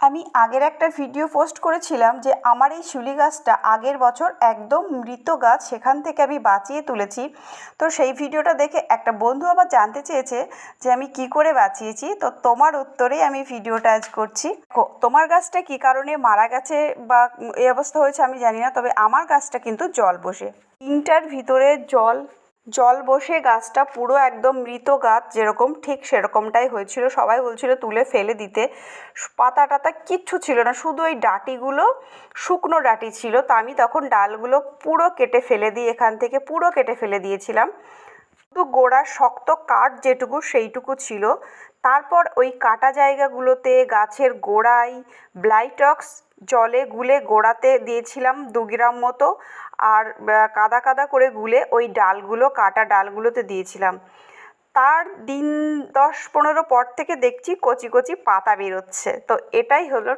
আমি আগের একটা ভিডিও পোস্ট করেছিলাম যে আমার এই শিউলি গাছটা আগের বছর একদম মৃত গাছ, সেখান থেকে আমি বাঁচিয়ে তুলেছি। তো সেই ভিডিওটা দেখে একটা বন্ধু আবার জানতে চেয়েছে যে আমি কি করে বাঁচিয়েছি। তো তোমার উত্তরেই আমি ভিডিওটা আজ করছি। তোমার গাছটা কী কারণে মারা গেছে বা এই অবস্থা হয়েছে আমি জানি না, তবে আমার গাছটা কিন্তু জল বসে, তিনটার ভিতরে জল বসে গাছটা পুরো একদম মৃত গাছ যেরকম, ঠিক সেরকমটাই হয়েছিল। সবাই বলছিল তুলে ফেলে দিতে, পাতা টাতা কিচ্ছু ছিল না, শুধু ওই ডাঁটিগুলো শুকনো ডাঁটি ছিল। তা আমি তখন ডালগুলো পুরো কেটে ফেলে দিই, এখান থেকে পুরো কেটে ফেলে দিয়েছিলাম। শুধু গোড়ার শক্ত কাঠ যেটুকু সেইটুকু ছিল। তারপর ওই কাটা জায়গাগুলোতে গাছের গোড়ায় ব্লাইটক্স জলে গুলে গোড়াতে দিয়েছিলাম 2 গ্রাম মতো, আর কাদা কাদা করে গুলে ওই ডালগুলো, কাটা ডালগুলোতে দিয়েছিলাম। তার দিন 10-15 পর থেকে দেখছি কচি কচি পাতা বেরোচ্ছে। তো এটাই হলো